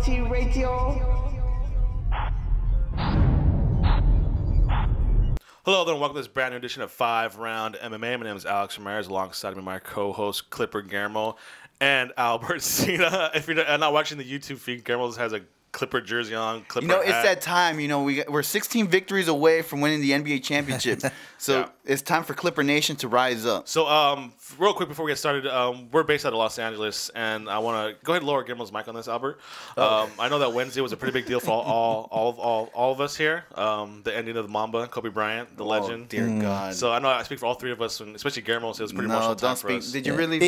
Quality Radio. Hello there, and welcome to this brand new edition of 5 Round MMA. My name is Alex Ramirez, alongside me my co-host Clipper Guillermo and Albert Cena. If you're not watching the YouTube feed, Guillermo has a Clipper jersey on. Clipper it's hat. that time. We're 16 victories away from winning the NBA championship. So It's time for Clipper Nation to rise up. So, real quick before we get started, we're based out of Los Angeles, and I want to go ahead and lower Guillermo's mic on this, Albert. I know that Wednesday was a pretty big deal for all of us here. The ending of the Mamba, Kobe Bryant, the legend. Dear God. So I know I speak for all three of us, and especially Guillermo. So it was pretty emotional time for us. Did you really?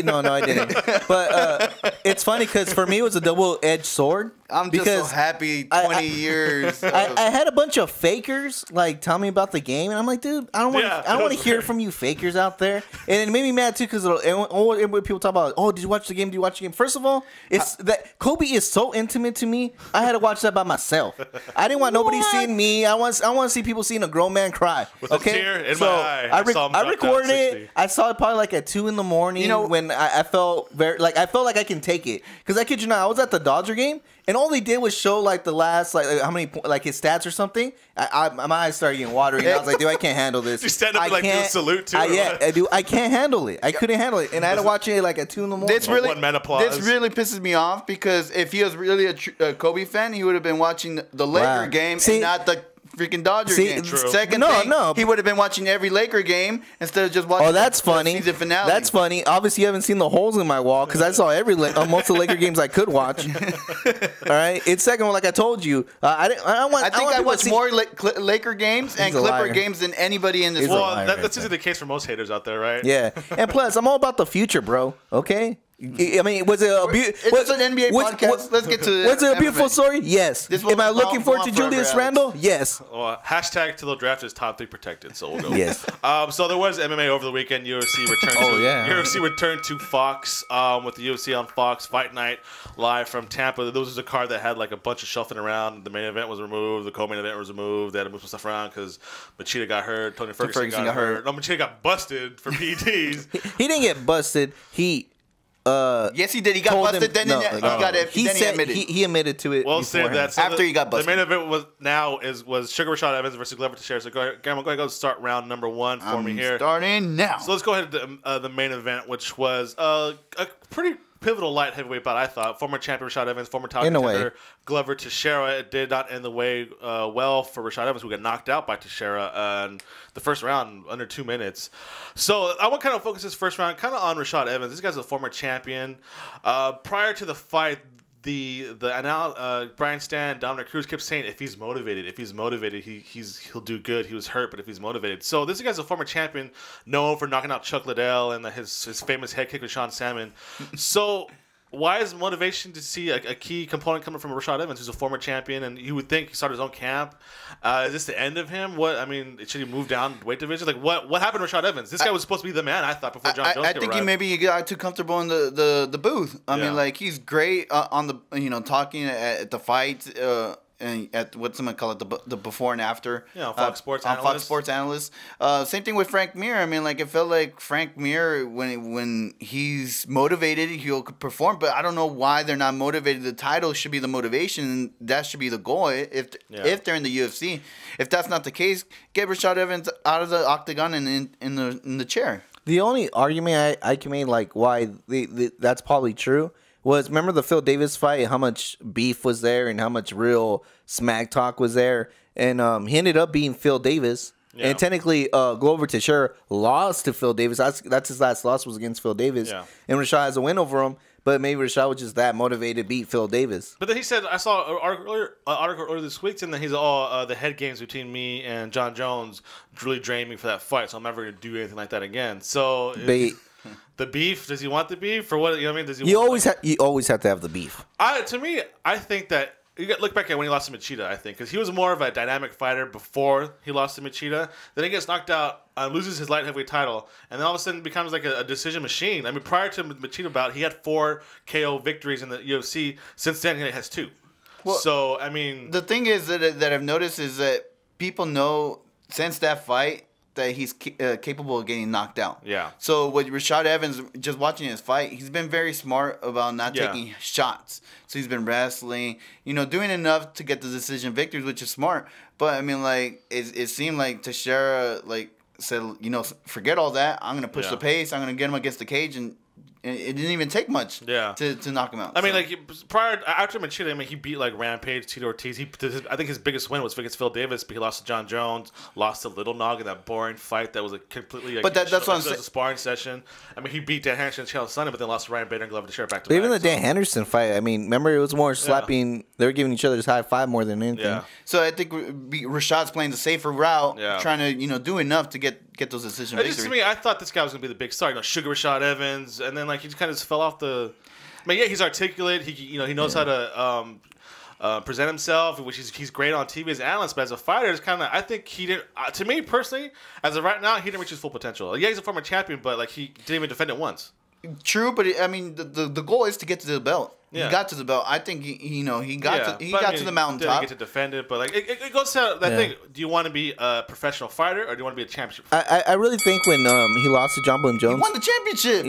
No, I didn't. But it's funny because for me it was a double-edged sword. I'm just so happy. 20 years. I had a bunch of fakers tell me about the game, and I'm like, dude, I don't want to hear from you fakers out there. And it made me mad too because people talk about, oh, did you watch the game? Did you watch the game? First of all, it's that Kobe is so intimate to me. I had to watch that by myself. I didn't want nobody seeing me. I want to see people seeing a grown man cry. With a tear in my eye. I recorded it. I saw it probably at 2 in the morning. When I felt I felt like I can take it because I kid you not, I was at the Dodger game. And all they did was show the last how many his stats or something. My eyes started getting watery. And I was like, dude, I can't handle this. You stand up and do a salute too. I can't handle it. I couldn't handle it, and I had to watch it at 2 in the morning. This really pisses me off because if he was really a Kobe fan, he would have been watching the Laker game and not the freaking Dodger game. True. Second thing, he would have been watching every Laker game instead of just watching that's funny. The season finale. That's funny. Obviously, you haven't seen the holes in my wall because I saw most of the Laker games I could watch. All right. It's second one, like I told you. I think I watch more Laker games and Clipper games than anybody in this world. Well, that's usually the case for most haters out there, right? Yeah. And plus, I'm all about the future, bro. Okay. I mean, was it a beautiful? It's an NBA podcast. Let's get to it. Was it a beautiful story? Yes. Am I looking forward to Julius Randle? Yes. Well, hashtag till the draft is top 3 protected, so we'll go. Yes. So there was MMA over the weekend. UFC returned to Fox with the UFC on Fox Fight Night live from Tampa. This was a card that had a bunch of shuffling around. The main event was removed. The co-main event was removed. They had to move some stuff around because Machida got hurt. Tony Ferguson got hurt. No, Machida got busted for PEDs. He didn't get busted. Yes, he did. He got busted. Then he admitted. He admitted to it. Well, say that. So after he got busted. The main event was Sugar Rashad Evans versus Glover Teixeira. So go ahead, start round number 1 for me here. Starting now. So let's go ahead to the main event, which was a pretty pivotal light heavyweight bout, I thought. Former champion Rashad Evans, former top contender Glover Teixeira. It did not end the way well for Rashad Evans, who got knocked out by Teixeira in the first round under 2 minutes. So I want to kind of focus this first round kind of on Rashad Evans. This guy's a former champion. Prior to the fight, Brian Stan, Dominic Cruz kept saying if he's motivated, he'll do good. He was hurt, but if he's motivated. So this guy's a former champion, known for knocking out Chuck Liddell and his famous head kick with Sean Salmon. So why is motivation to see a key component coming from Rashad Evans, who's a former champion, and you would think he started his own camp? Is this the end of him? Should he move down weight division? What happened to Rashad Evans? This guy was supposed to be the man, I thought, before Jon Jones I think he got too comfortable in the booth. I mean, he's great on the talking at the fight. And at what's someone call it, the before and after. Yeah, Fox Sports analyst. Fox Sports analyst. Same thing with Frank Mir. I mean, it felt like Frank Mir when he's motivated, he'll perform. But I don't know why they're not motivated. The title should be the motivation. That should be the goal. If they're in the UFC, if that's not the case, get Rashad Evans out of the octagon and in the chair. The only argument I can make why that's probably true. Remember the Phil Davis fight, how much beef was there and how much real smack talk was there. And he ended up being Phil Davis. Yeah. And technically, Glover Teixeira lost to Phil Davis. That's his last loss was against Phil Davis. Yeah. And Rashad has a win over him. But maybe Rashad was just that motivated to beat Phil Davis. But then he said, I saw an article earlier this week, and then he's the head games between me and Jon Jones really drained me for that fight, so I'm never going to do anything like that again. So the beef, does he want the beef? Or what? You know what I mean? Does he? You always have to have the beef. To me, I think that you got look back at when he lost to Machida, I think, because he was more of a dynamic fighter before he lost to Machida. Then he gets knocked out, loses his light heavyweight title, and then all of a sudden becomes like a decision machine. I mean, prior to Machida bout, he had 4 KO victories in the UFC. Since then, he has 2. Well, so, I mean, the thing is that I've noticed is that people know since that fight, that he's capable of getting knocked out. Yeah. So with Rashad Evans, just watching his fight, he's been very smart about not taking shots. So he's been wrestling, doing enough to get the decision victories, which is smart. But I mean, like it seemed like Teixeira said, forget all that. I'm gonna push the pace. I'm gonna get him against the cage, and it didn't even take much to knock him out. I mean, after Machida, he beat Rampage, Tito Ortiz. I think his biggest win was against Phil Davis, but he lost to Jon Jones, lost to Little Nog in that boring fight that was a completely that's what I'm saying. A sparring session. I mean, he beat Dan Henderson and Chael Sonnen, but then lost to Ryan Bader and Glover Teixeira back to back. Even the Dan Henderson fight, I mean, remember it was more slapping. They were giving each other's high five more than anything. Yeah. So I think Rashad's playing the safer route, trying to do enough to get those decision victories. To me, I thought this guy was gonna be the big star. Sugar Rashad Evans, and then he just kind of fell off the. I mean, he's articulate. He knows how to present himself, which he's great on TV as an analyst. But as a fighter, it's kind of I think he didn't. To me personally, as of right now, he didn't reach his full potential. Yeah, he's a former champion, but he didn't even defend it once. True, but I mean, the goal is to get to the belt. Yeah. He got to the belt. I think he got to the mountaintop. Didn't get to defend it, but it goes to that thing. Do you want to be a professional fighter or do you want to be a championship fighter? I really think when he lost to Jon Jones, he won the championship.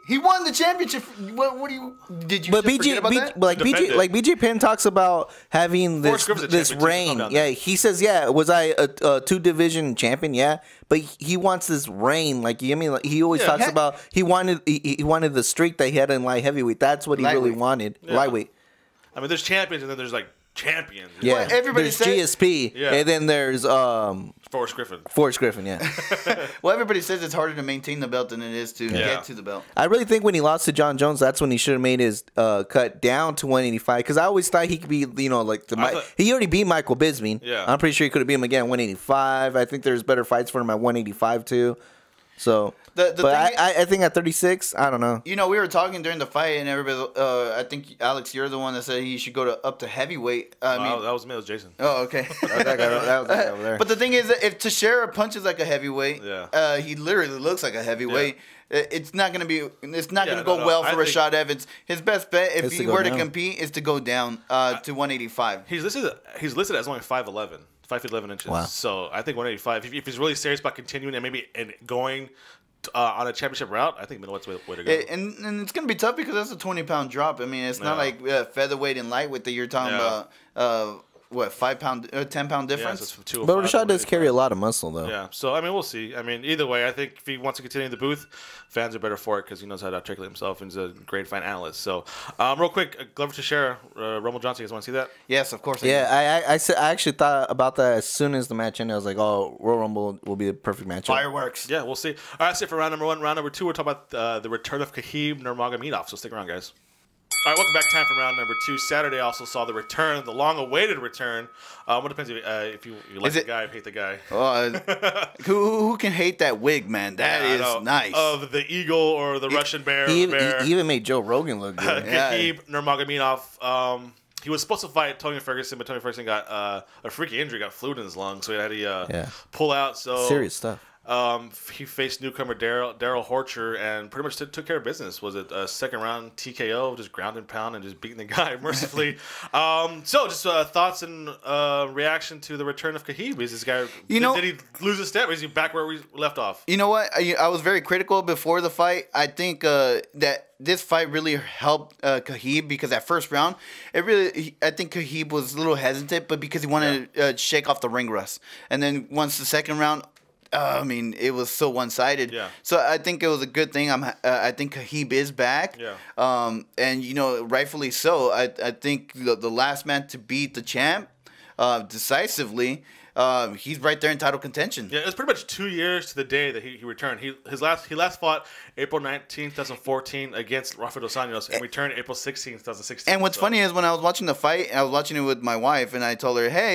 He won the championship. What do you did you? But forget about that? BJ Penn talks about having this reign. Yeah, he says, was I a 2-division champion? Yeah, but he wants this reign. He always talks about he wanted the streak that he had in light heavyweight. That's what he really wanted. Lightweight. I mean, there's champions and then there's champions. Yeah, well, everybody says GSP, and then there's Forrest Griffin. Forrest Griffin, yeah. Well, everybody says it's harder to maintain the belt than it is to get to the belt. I really think when he lost to Jon Jones, that's when he should have made his cut down to 185. Because I always thought he could be, he already beat Michael Bisping. Yeah, I'm pretty sure he could have beat him again at 185. I think there's better fights for him at 185 too. So, I think at 36, I don't know. We were talking during the fight, and everybody. I think Alex, you're the one that said he should go up to heavyweight. That was me. It was Jason. Oh, okay. that guy over there. But the thing is, if Teixeira punches like a heavyweight, he literally looks like a heavyweight. Yeah. It's not gonna be. It's not gonna go well for Rashad Evans. His best bet, if he were to compete, is to go down to 185. He's listed as only 5'11". 5 feet 11 inches. Wow. So I think 185. If he's really serious about continuing and going on a championship route, I think middleweight's the way to go. And it's gonna be tough because that's a 20-pound drop. I mean, it's not like featherweight and lightweight that you're talking about. What, 5 pound, 10 pound difference? Yeah, but Rashad does carry a lot of muscle, though. Yeah, so I mean, we'll see. I mean, either way, I think if he wants to continue in the booth, fans are better for it because he knows how to articulate himself and he's a great fight analyst. So, real quick, Glover Teixeira, Rumble Johnson, you guys want to see that? Yes, of course. I actually thought about that as soon as the match ended. I was like, oh, Royal Rumble will be a perfect matchup. Fireworks. Yeah, we'll see. All right, that's it for round number 1. Round number 2, we're talking about the return of Khabib Nurmagomedov. So stick around, guys. All right, welcome back. Time for round number 2. Saturday also saw the return, the long-awaited return. What depends if you like the guy or hate the guy. Who can hate that wig, man? That is nice. Of the eagle or the Russian bear. He even made Joe Rogan look good. Khabib Nurmagomedov. He was supposed to fight Tony Ferguson, but Tony Ferguson got a freaky injury, got fluid in his lung, so he had to pull out. So serious stuff. He faced newcomer Daryl Horcher and pretty much took care of business. Was it a second round TKO, just ground and pound and just beating the guy mercifully? So just thoughts and reaction to the return of Khabib. Is this guy? Did he lose a step? Or is he back where we left off? You know what? I was very critical before the fight. I think that this fight really helped Khabib because that first round, I think Khabib was a little hesitant, but because he wanted to shake off the ring rust. And then once the second round, I mean, it was so one-sided. Yeah. So I think it was a good thing. I think Khabib is back. Yeah. And rightfully so. I think the last man to beat the champ decisively. He's right there in title contention. Yeah, it was pretty much 2 years to the day that he returned. He last fought April 19th, 2014 against Rafael dos Anjos and returned April 16th, 2016. And what's funny is when I was watching the fight, I was watching it with my wife, and I told her, hey,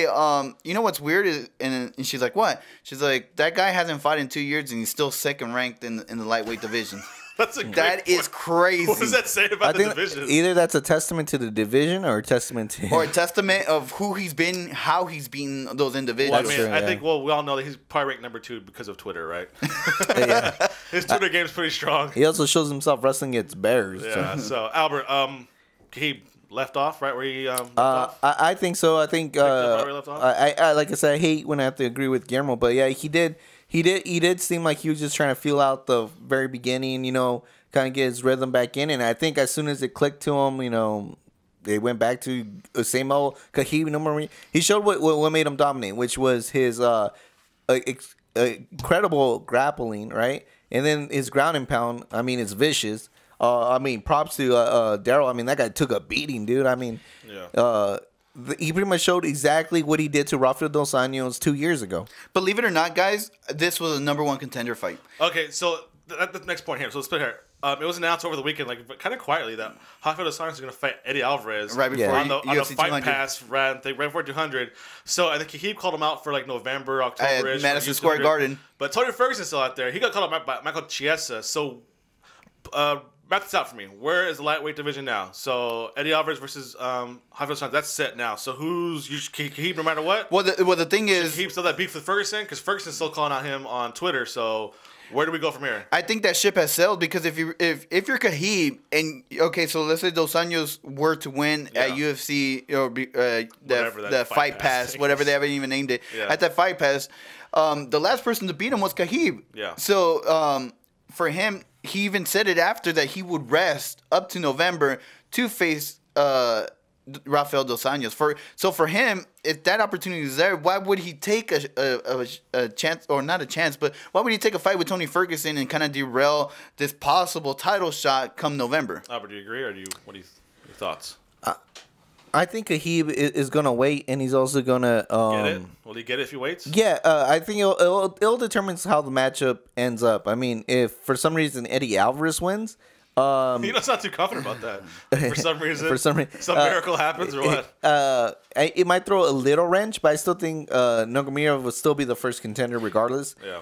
you know what's weird is, and she's like, what? She's like, that guy hasn't fought in 2 years, and he's still second ranked in the lightweight division. That is crazy. What does that say about the division? Either that's a testament to the division or a testament to him. Or a testament of who he's been, how he's beaten those individuals. Well, I think we all know that he's probably ranked number 2 because of Twitter, right? Yeah. His Twitter game's pretty strong. He also shows himself wrestling against bears. Yeah. So Albert, Khabib left off, right where he left off. I think so. I think right where he left off? I like I said, I hate when I have to agree with Guillermo, but yeah, he did seem like he was just trying to feel out the very beginning, kind of get his rhythm back in, and I think as soon as it clicked to him, they went back to the same old Khabib Nurmagomedov. He showed what made him dominate, which was his incredible grappling, right? And then his ground and pound. I mean, it's vicious. Props to Daryl. I mean, that guy took a beating, dude. I mean, he pretty much showed exactly what he did to Rafael Dos Anjos 2 years ago. Believe it or not, guys, this was a #1 contender fight. Okay, so that's the next point here. So let's put it here. It was announced over the weekend, kind of quietly, that Rafael Dos Anjos is going to fight Eddie Alvarez right before on the UFC Fight 200. Pass right before 200. So I think Khabib called him out for November, October, At Madison Square Garden. But Tony Ferguson's still out there. He got called out by Michael Chiesa. So map this out for me. Where is the lightweight division now? So Eddie Alvarez versus Rafael Dos Anjos. That's set now. So who's Khabib no matter what? Well, the thing is, Khabib still that beef with Ferguson because Ferguson's still calling out him on Twitter. So where do we go from here? I think that ship has sailed because if you're Khabib and so let's say Dos Anjos were to win at UFC or the Fight Pass, whatever they haven't even named it at that Fight Pass, the last person to beat him was Khabib. Yeah. So for him, he even said it after that he would rest up to November to face Rafael Dos Anjos. For him, if that opportunity is there, why would he take a chance, or not a chance, but why would he take a fight with Tony Ferguson and kind of derail this possible title shot come November? Albert, do you agree, or what are your thoughts? I think Khabib is gonna wait, and he's also gonna get it. Will he get it if he waits? Yeah, I think it'll determine how the matchup ends up. I mean, if for some reason Eddie Alvarez wins. He's not too confident about that. For some reason, some miracle happens or what? It might throw a little wrench, but I still think Nurmagomedov will still be the first contender regardless. Yeah.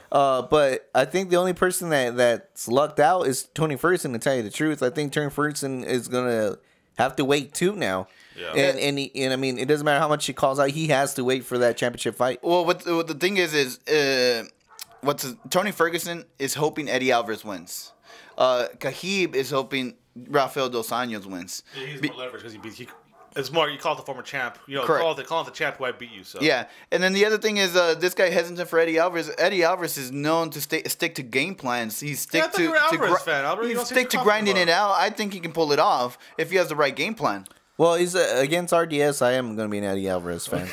But I think the only person that's lucked out is Tony Ferguson. To tell you the truth, I think Tony Ferguson is gonna have to wait too now. Yeah. And I mean, it doesn't matter how much he calls out; he has to wait for that championship fight. Well, what the thing is Tony Ferguson is hoping Eddie Alvarez wins. Khabib is hoping Rafael Dos Anjos wins. Yeah, he's more leverage because it's more you call it the former champ. Correct. Call it the champ who I beat you. So yeah, and then the other thing is this guy hesitant for Eddie Alvarez. Eddie Alvarez is known to stick to game plans. He's stick to grinding it out. I think he can pull it off if he has the right game plan. Well, he's against RDS. I am going to be an Eddie Alvarez fan.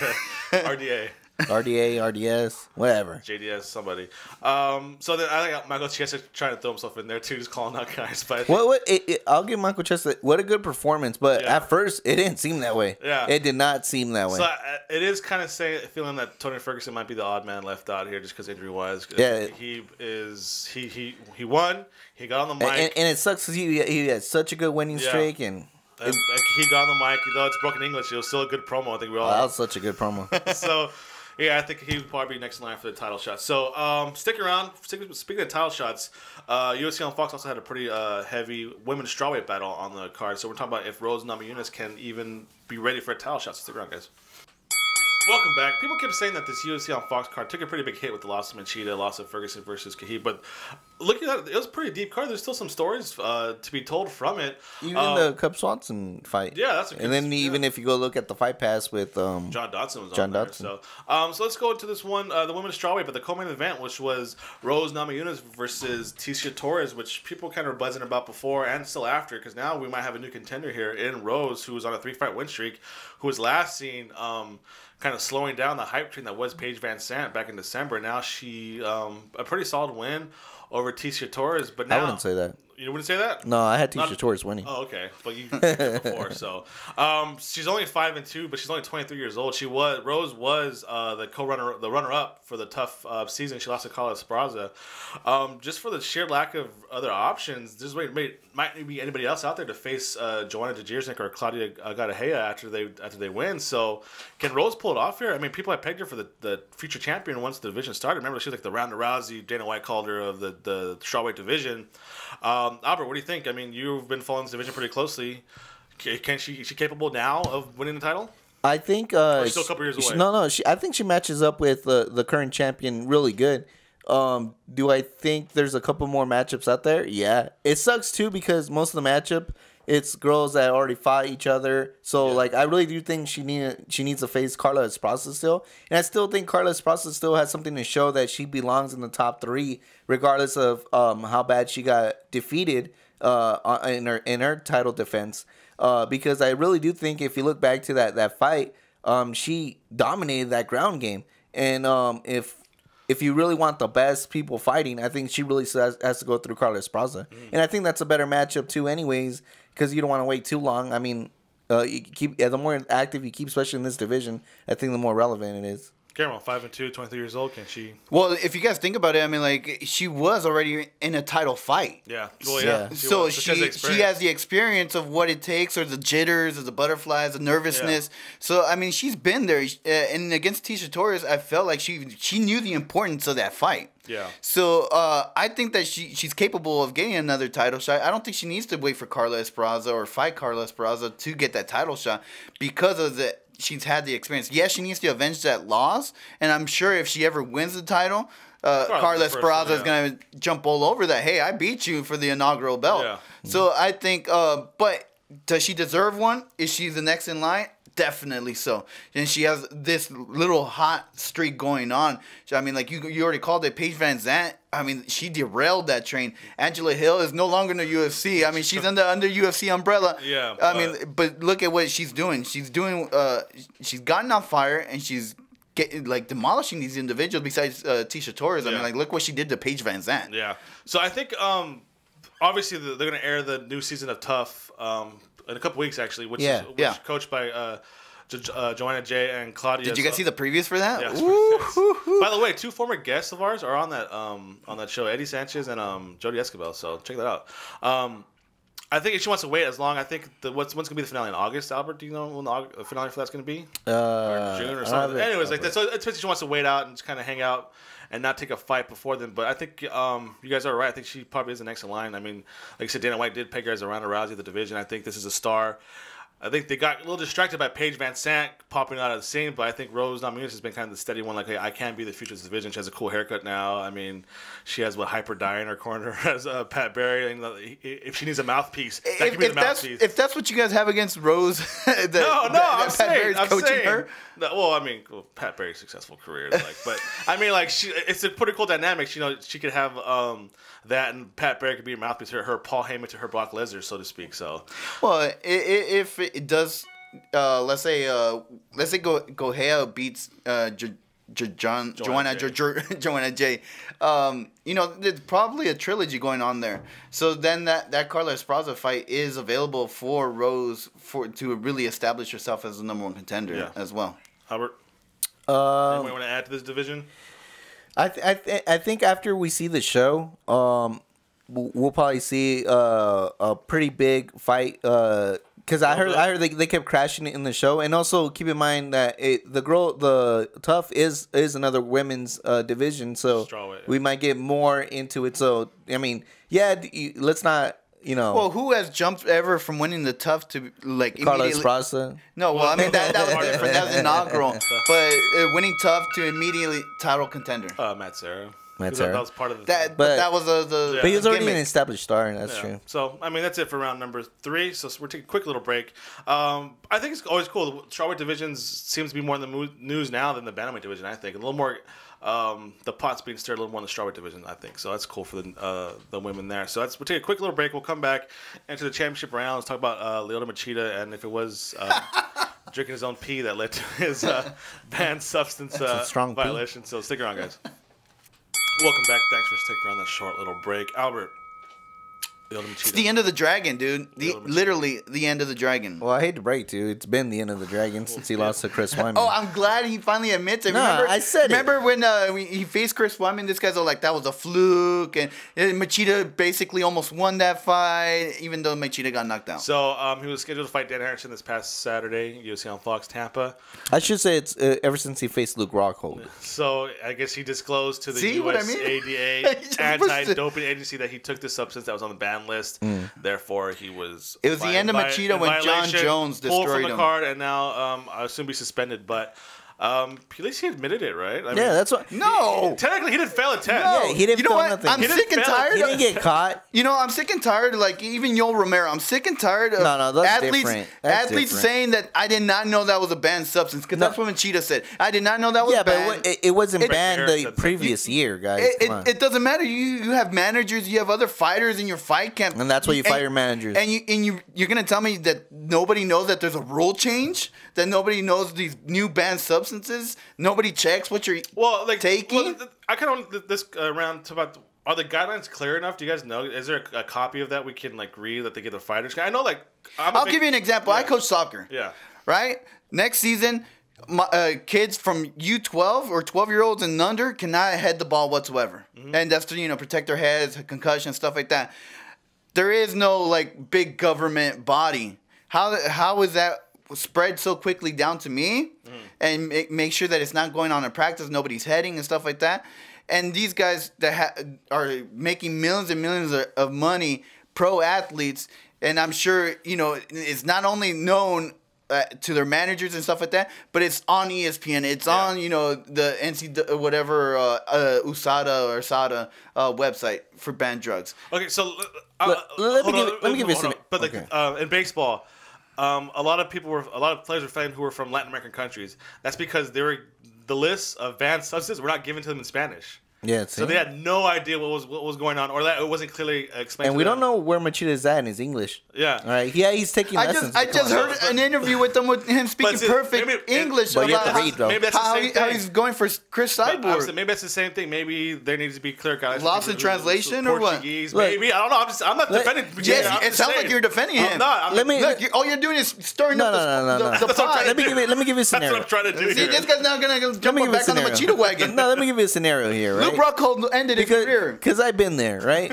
RDA. RDA, RDS, whatever. JDS, somebody. So then I think Michael Chiesa trying to throw himself in there too, just calling out guys. But I'll give Michael Chiesa what a good performance, but at first it didn't seem that way. Yeah, it did not seem that way. So it is kind of feeling that Tony Ferguson might be the odd man left out here just because injury wise. Yeah, he won. He got on the mic, and it sucks because he had such a good winning streak and. He got on the mic, though it's broken English. It was still a good promo. I think we all. That was such a good promo. So, yeah, I think he would probably be next in line for the title shot. So, stick around. Speaking of title shots, UFC on Fox also had a pretty heavy women's strawweight battle on the card. So we're talking about if Rose Namajunas can even be ready for a title shot. So stick around, guys. Welcome back. People keep saying that this UFC on Fox card took a pretty big hit with the loss of Machida, loss of Ferguson versus Khabib, but looking at it, it was a pretty deep card. There's still some stories to be told from it. Even the Cub Swanson fight. Yeah, that's a good. And then even if you go look at the Fight Pass with John Dodson was John on there. Dodson. So let's go into this one, the women's strawweight, but the co-main event, which was Rose Namajunas versus Tecia Torres, which people kind of were buzzing about before and still after, because now we might have a new contender here in Rose, who was on a 3-fight win streak, who was last seen kind of slowing down the hype train that was Paige Van Sant back in December. Now she a pretty solid win over Tecia Torres, but now I wouldn't say that. You wouldn't say that? No, I had Tecia Torres winning. Oh, okay. But you picked it before, so she's only 5-2, but she's only 23 years old. Rose was the runner-up for the tough season. She lost to Carla Esparza. Just for the sheer lack of other options, there's might be anybody else out there to face Joanna Jędrzejczyk or Claudia Gadelha after they win. So can Rose pull it off here? I mean, people had pegged her for the future champion once the division started. Remember, she was like the Ronda Rousey, Dana White called her of the strawweight division. Albert, what do you think? I mean, you've been following this division pretty closely. Is she capable now of winning the title? I think or still a couple years away. No. I think she matches up with the current champion really good. Do I think there's a couple more matchups out there? Yeah. It sucks too because most of the matchup it's girls that already fought each other. So like I really do think she needs to face Carla Esparza still, and I still think Carla Esparza still has something to show that she belongs in the top 3, regardless of how bad she got defeated in her title defense. Because I really do think if you look back to that fight, she dominated that ground game, and if you really want the best people fighting, I think she really has to go through Carla Esparza. And I think that's a better matchup too anyways, because you don't want to wait too long. I mean, the more active you keep, especially in this division, I think the more relevant it is. Guillermo, 5-2, 23 years old. Can she? Well, if you guys think about it, I mean, like, she was already in a title fight. Yeah. Well, yeah. So she has the experience of what it takes, or the jitters, or the butterflies, the nervousness. Yeah. So, I mean, she's been there. And against Tecia Torres, I felt like she knew the importance of that fight. Yeah. So I think that she's capable of getting another title shot. I don't think she needs to wait for Carla Esparza or fight Carla Esparza to get that title shot because of the. She's had the experience. Yes, she needs to avenge that loss, and I'm sure if she ever wins the title, Carla Esparza is going to jump all over that. Hey, I beat you for the inaugural belt. Yeah. So I think, but does she deserve one? Is she the next in line? Definitely so. And she has this little hot streak going on. I mean, like you already called it, Paige Van Zandt. I mean, she derailed that train. Angela Hill is no longer in the UFC. I mean, she's under UFC umbrella. Yeah. I mean, but look at what she's doing. She's doing. She's gotten on fire, and she's demolishing these individuals. Besides Tecia Torres, I mean, like look what she did to Paige Van Zandt. Yeah. So I think obviously they're going to air the new season of Tough in a couple weeks actually, which is coached by Joanna J and Claudia. Did you guys see the previews for that? Yeah. By the way, 2 former guests of ours are on that show, Eddie Sanchez and Jody Escobar. So check that out. I think if she wants to wait as long, I think when's gonna be the finale in August? Albert, do you know when the finale for that's gonna be? Or June or something. Anyways, like that. So it's basically she wants to wait out and just kind of hang out and not take a fight before then. But I think you guys are right. I think she probably is the next in line. I mean, like I said, Dana White did peg her as a Ronda Rousey of the division. I think this is a star. I think they got a little distracted by Paige Van Zandt popping out of the scene, but I think Rose Namajunas has been kind of the steady one. Like, hey, I can be the future of this division. She has a cool haircut now. I mean, she has Hyper Dye in her corner as Pat Barry. And if she needs a mouthpiece, that could be the mouthpiece. If that's what you guys have against Rose, I'm saying. Her. Well, I mean, Pat Barry's successful career, but I mean, like, it's a pretty cool dynamic. You know, she could have that, and Pat Barry could be her mouthpiece, her Paul Heyman to her Brock Lesnar, so to speak. So, well, if it does, let's say Gohea beats Joanna J. You know, there's probably a trilogy going on there. So then that Carla Esparza fight is available for Rose to really establish herself as the #1 contender as well. Albert, anyone want to add to this division? I think after we see the show, we'll probably see a pretty big fight. Because I heard they kept crashing it in the show, and also keep in mind that the Tough is another women's division, so we might get more into it. So I mean, let's not. You know, well, who has jumped ever from winning the Tough to like Carla Esparza? No, well, I mean that was different. That was inaugural, but winning Tough to immediately title contender. Matt Serra. That was part of the that. But that was the. But he was already an established star, and that's true. So I mean, that's it for round number 3. So we're taking a quick little break. I think it's always cool. The strawweight divisions seems to be more in the news now than the bantamweight division. I think a little more. The pot's being stirred a little more in the strawweight division, I think. So that's cool for the women there. So we'll take a quick little break. We'll come back into the championship round. Let's talk about Lyoto Machida and if it was drinking his own pee that led to his banned substance violation. So stick around, guys. Welcome back. Thanks for sticking around that short little break. Albert, it's the end of the dragon, dude. Literally the end of the dragon. Well, I hate to break to you. It's been the end of the dragon since he lost to Chris Weidman. Oh, I'm glad he finally admits it. I said it. Remember when he faced Chris Weidman? This guy's all like, that was a fluke. And Machida basically almost won that fight, even though Machida got knocked out. So he was scheduled to fight Dan Harrison this past Saturday, UFC on Fox, Tampa. I should say it's ever since he faced Luke Rockhold. So I guess he disclosed to the USADA anti-doping agency that he took the substance that was on the ban list. Therefore, he was. It was the end of Machida when Jon Jones destroyed pulled from the him. card, and now I assume he's suspended. But At least he admitted it, right? I mean, that's what. No. technically, he didn't fail a test. Yeah, he didn't You know feel what? nothing. I'm He sick and didn't fail it. tired. He didn't get caught. You know, I'm sick and tired. Like even Yoel Romero, I'm sick and tired of No, that's athletes. different. That's athletes different. saying that I did not know that was a banned substance because that's what Machida said. I did not know that was Yeah, banned. but it wasn't It- banned the previous year, guys. Come on. It doesn't matter. You have managers, you have other fighters in your fight camp, And that's why you fire managers. And you're gonna tell me that nobody knows that there's a rule change, that nobody knows these new banned substances, nobody checks what you're taking. Well, I kind of want this round to about. Are the guidelines clear enough? Do you guys know? Is there a copy of that we can like read that they give the fighters? I know, like I'll give you an example. Yeah. I coach soccer. Yeah. Right. Next season, kids from U12 or 12-year-olds and under cannot head the ball whatsoever, and that's to protect their heads, concussion, stuff like that. There is no like big government body. How is that spread so quickly down to me, and make sure that it's not going on in practice, nobody's heading and stuff like that. And these guys that are making millions and millions of money, pro athletes, and I'm sure it's not only known to their managers and stuff like that, but it's on ESPN. It's on the NC whatever USADA or SADA website for banned drugs. Okay, so let me give you a scenario. But like in baseball, a lot of players were fighting who were from Latin American countries. That's because the list of banned substances were not given to them in Spanish. Yeah, so they had no idea what was going on, or that it wasn't clearly explained. And we don't know where Machida is at in his English. Yeah. All right. Yeah, he's taking lessons. I just heard an interview with him speaking perfect English But you about have to read, though. Maybe that's the same how thing. he's going for Chris Cyborg. Maybe that's the same thing. Maybe there needs to be clear guys. Lost in translation or what? Portuguese, maybe. I don't know. I'm not defending. Yes, it sounds like you're defending him. I'm not. Look, all you're doing is stirring up the pot. Let me give you a scenario. That's what I'm trying to do See, here. this guy's not gonna jump back on the Machida wagon. No, let me give you a scenario here, right? Luke Rockhold ended his career. Because I've been there, right?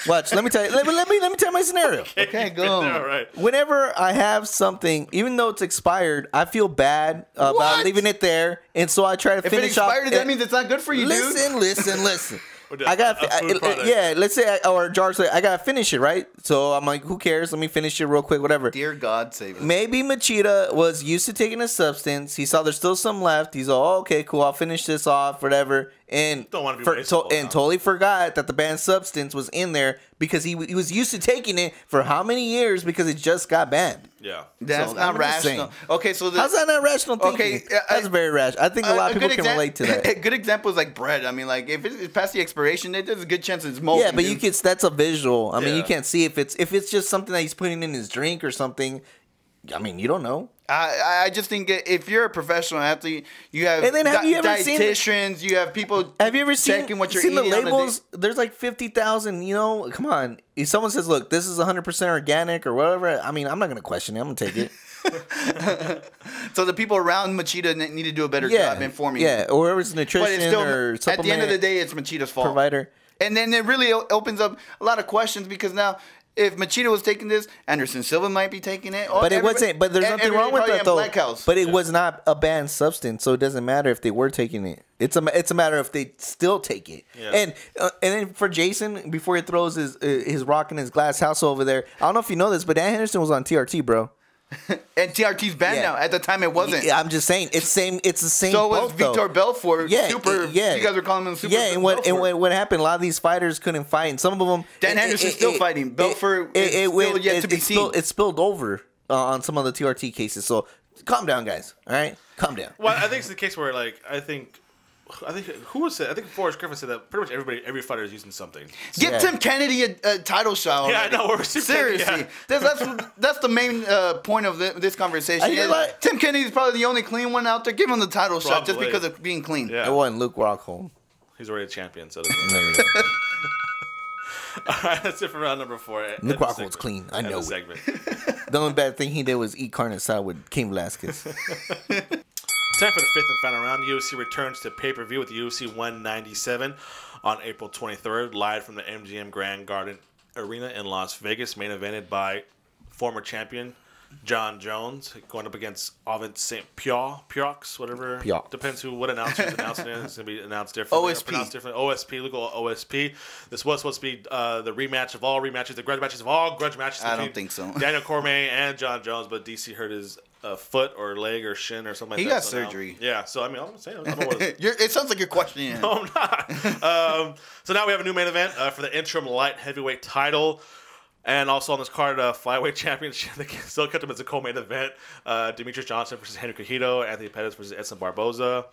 Watch. Let me tell you. Let me tell my scenario. Okay, go. All right. Whenever I have something, even though it's expired, I feel bad about leaving it there, and so I try to If it finish off. expired, that means it's not good for you, dude. Listen. I got let's say or George, I gotta finish it, right? So I'm like, who cares? Let me finish it real quick, whatever. Dear God, save us. Maybe Machida was used to taking a substance. He saw there's still some left. He's all, okay, cool. I'll finish this off, whatever. And Don't want to be wasteful, totally forgot that the banned substance was in there because he was used to taking it for how many years because it just got banned. Yeah. That's So, not I'm just rational. saying. Okay, so How's that not rational thinking? Okay, that's very rational. I think a lot of people can relate to that. A good example is like bread. I mean, like if it's past the expiration date, there's a good chance it's molten. Yeah, but dude. that's a visual. I mean, you Yeah. can't see if it's just something that he's putting in his drink or something. I mean, you don't know. I just think if you're a professional athlete, you have And then have you ever seen- dietitians, you have people. Have you ever checking what you're seen the eating on a labels? There's like 50,000. Come on. If someone says, "Look, this is 100% organic" or whatever, I mean, I'm not gonna question it. I'm gonna take it. So the people around Machida need to do a better job informing. Yeah, or whoever's But nutrition it's still, or at the end of supplement the day, it's Machida's fault. provider. And then it really opens up a lot of questions because now, if Machida was taking this, Anderson Silva might be taking it. But it wasn't. But there's nothing wrong with that though. Blackhouse. But it was not a banned substance, so it doesn't matter if they were taking it. It's a matter if they still take it. Yeah. And then for Jason, before he throws his rock in his glass house over there, I don't know if you know this, but Dan Henderson was on TRT, bro. And TRT's banned Yeah. now. At the time, it wasn't. Yeah, I'm just saying it's the same. So was boat, though. Victor Belfort. Yeah, Super. yeah. You guys were calling him Super. Yeah, and what happened? A lot of these fighters couldn't fight, and some of them. Dan Henderson's still fighting. Belfort is still yet to be seen. It spilled over on some of the TRT cases. So calm down, guys. All right, calm down. Well, I think it's the case where I think who was it? I think Forrest Griffin said that pretty much every fighter is using something. Get Tim Kennedy a title shot. Yeah, I know. Seriously, that's the main point of this conversation. Tim Kennedy's probably the only clean one out there. Give him the title shot just because of being clean. Yeah. It wasn't Luke Rockhold. He's already a champion, so it doesn't matter. All right, that's it for round number 4. Luke Rockhold's clean. I know it. Segment. The only bad thing he did was eat carne asada with King Velasquez. Time for the 5th and final round. UFC returns to pay-per-view with UFC 197 on April 23rd, live from the MGM Grand Garden Arena in Las Vegas, main evented by former champion Jon Jones going up against Ovid St. Piox, whatever. Piox. Depends what announcer's announcing it. It's going to be announced differently. OSP. Pronounced differently. OSP, legal OSP. This was supposed to be the rematch of all rematches, the grudge matches of all grudge matches. I don't think so. Daniel Cormier and Jon Jones, but DC hurt his foot or leg or shin or something like that. He got So now- surgery. yeah, so I mean, I'm saying, I don't know what It sounds like you're questioning him. No, I'm not. So now we have a new main event for the interim light heavyweight title. And also on this card, flyweight championship. They still kept him as a co-main event. Demetrius Johnson versus Henry Cejudo. Anthony Pettis versus Edson Barboza.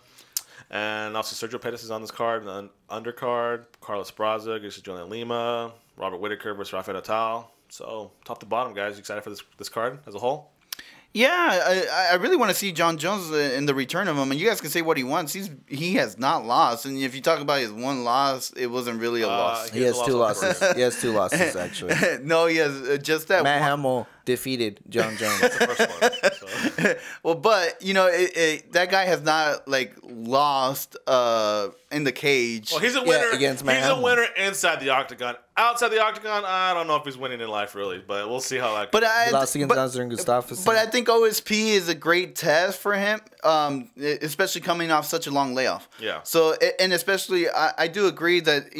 And also Sergio Pettis is on this card. And the undercard, Carlos Braza versus Julian Lima. Robert Whitaker versus Rafael Natal. So top to bottom, guys. You excited for this card as a whole? Yeah, I really want to see Jon Jones in the return of him. And you guys can say what he wants. He has not lost. And if you talk about his one loss, it wasn't really a loss. He has 2 losses. He has 2 losses, actually. No, he has just that Matt one. Hamill defeated Jon Jones. That's the first one. So. Well, but, that guy has not, lost in the cage. Well, he's a winner. against Matt He's a Hamill. winner inside the octagon. Outside the octagon, I don't know if he's winning in life, really. But we'll see how that goes. But He lost against Nazar Gustafsson. But I think OSP is a great test for him, especially coming off such a long layoff. Yeah. So, and especially, I do agree that,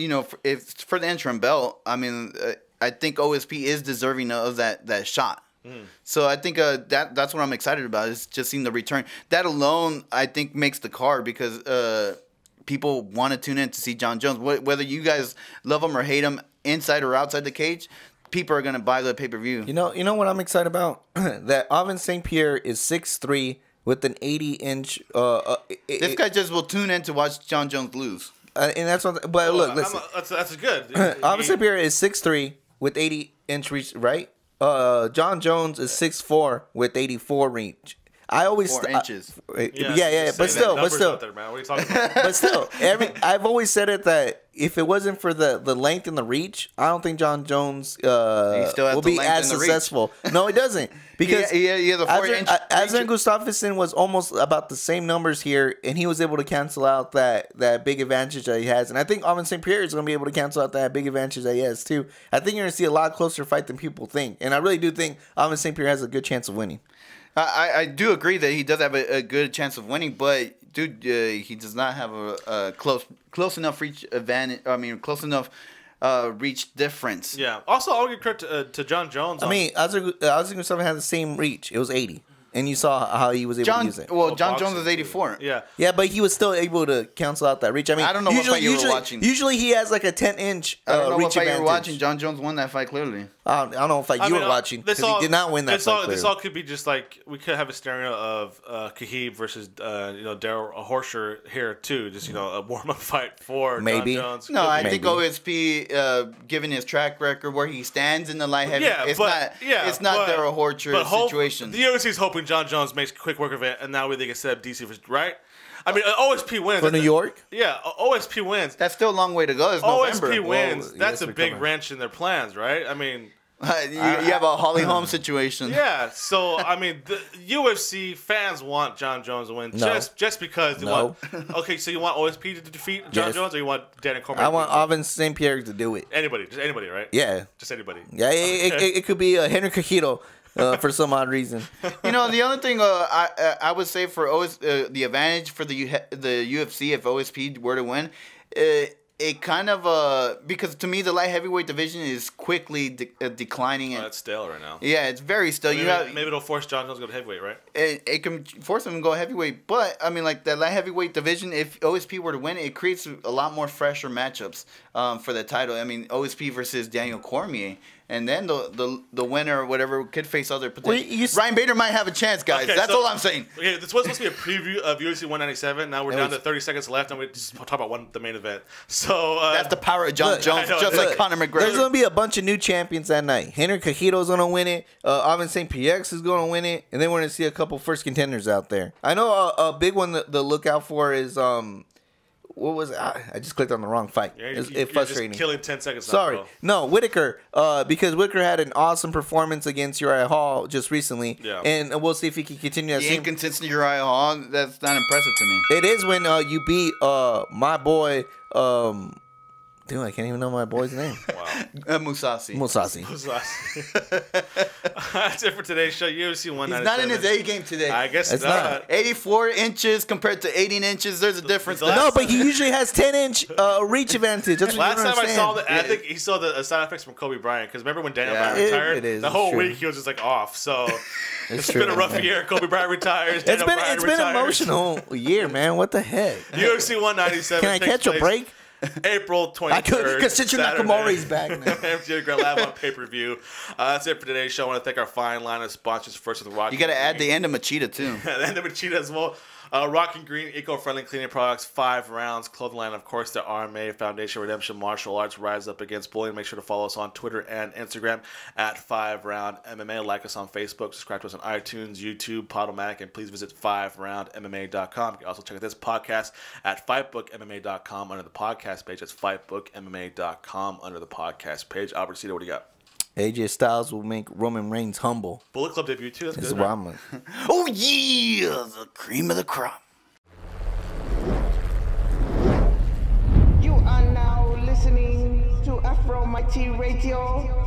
if for the interim belt, I mean, I think OSP is deserving of that shot. So I think that's what I'm excited about, is just seeing the return. That alone, I think, makes the card, because people want to tune in to see Jon Jones. Whether you guys love him or hate him, inside or outside the cage, people are going to buy the pay-per-view. You know what I'm excited about? That Oven St. Pierre is 6'3" with an 80-inch. This guy just will tune in to watch Jon Jones lose. And that's what. But look, listen. That's good. Oven St. Pierre is 6'3" with 80-inch reach, right? Jon Jones is 6'4" with 84 reach. I always 4 inches. Yeah. But still, out there, man. What are you talking about? but still, I've always said it that if it wasn't for the length and the reach, I don't think Jon Jones still has will the be length as and the reach. successful. No, it doesn't, because he has a 4-inch Aslan Gustafsson was almost about the same numbers here, and he was able to cancel out that big advantage that he has. And I think Oven St. Pierre is going to be able to cancel out that big advantage that he has too. I think you're going to see a lot closer fight than people think, and I really do think Oven St. Pierre has a good chance of winning. I do agree that he does have a good chance of winning, but dude, he does not have a close enough reach advantage. I mean, close enough reach difference. Yeah. Also, I'll give credit to Jon Jones. I mean, Aslan Gustafsson had the same reach. It was 80. And you saw how he was able to use it. Well, Jon boxing Jones is 84. Yeah. Yeah, but he was still able to cancel out that reach. I mean, I don't know what fight you were watching. Usually he has like a 10-inch I don't know reach what fight you advantage. were watching. Jon Jones won that fight clearly. I don't know if you were watching, because he did not win that fight. This all could be just like, we could have a scenario of Khabib versus Daryl Horscher here too. Just a warm up fight for Maybe. Jon Jones. No, I Maybe. think OSP, given his track record where he stands in the light heavy, it's not Daryl Horcher's situation. The UFC is hoping Jon Jones makes quick work of it, and now they can set up DC right. I mean, OSP wins For New York? Yeah, OSP wins. That's still a long way to go. It's November. OSP wins. Well, That's yes, a we're big coming. wrench in their plans, right? I mean, you have a Holly Holm situation. yeah. So I mean, the UFC fans want Jon Jones to win No. just because they No. want. Okay, so you want OSP to defeat Jon Yes. Jones, or you want Daniel Cormier? I want Oven St. Pierre to do it. anybody, just anybody, right? Yeah. Just anybody. Yeah, it could be Henry Cejudo for some odd reason. The only thing I would say for the advantage for the UFC if OSP were to win, it kind of because to me the light heavyweight division is quickly declining. Oh, that's stale right now. Yeah, it's very still. Maybe it'll force Jon Jones to go to heavyweight, right? It can force him to go heavyweight, but I mean, like that light heavyweight division, if OSP were to win, it creates a lot more fresher matchups for the title. I mean, OSP versus Daniel Cormier, and then the winner or whatever could face other potential. Ryan Bader might have a chance, guys. Okay, That's so- all I'm saying. Okay, this was supposed to be a preview of UFC 197. Now we're down to 30 seconds left, and we just talk about the main event. So That's the power of Jon Jones, I know, just look, like Conor There's McGregor. going to be a bunch of new champions that night. Henry Cejudo's going to win it. Oven St. Pierre is going to win it. And then we're going to see a couple first contenders out there. I know a big one to look out for is, what was it? I just clicked on the wrong fight. you're It's just frustrating. killing 10 seconds. Sorry. Now, bro. No, Whitaker. Because Whitaker had an awesome performance against Uriah Hall just recently. Yeah. And we'll see if he can continue that The same. inconsistent Uriah Hall, that's not impressive to me. It is when you beat my boy Dude, I can't even know my boy's name. Wow. Musasi. That's it for today's show. UFC 197. He's not in his A game today. I guess It's not. not. 84 inches compared to 18 inches. There's a difference. The last- No, but he usually has 10-inch reach advantage. That's what Last you time don't I saw understand. that, I think he saw the side effects from Kobe Bryant. Because remember when Daniel Yeah. Bryan retired? It is, the it's whole true. week he was just like off. So it's true, been a rough man. year. Kobe Bryant retires. It's Daniel been Bryan it's been retires. emotional year, man. What the heck? UFC 197. Can I takes catch a place break? April 23rd. I could, because Shinji Nakamori's back now. MJ Grand Lab on pay-per-view. That's it for today's show. I want to thank our fine line of sponsors. First with Rock. You got to add the end of Machida, too. And then the Machida as well. Rock and Green, eco-friendly cleaning products, 5 rounds, clothing line, of course, the RMA Foundation Redemption Martial Arts Rise Up Against Bullying. Make sure to follow us on Twitter and Instagram at FiveRoundMMA. Like us on Facebook, subscribe to us on iTunes, YouTube, Podomatic, and please visit FiveRoundMMA.com. You can also check out this podcast at FightBookMMA.com under the podcast page. That's FightBookMMA.com under the podcast page. Albert Cito, what do you got? AJ Styles will make Roman Reigns humble. Bullet Club debut too. That's This is good. what I'm like. Oh, yeah. The cream of the crop. You are now listening to Afro Mighty Radio.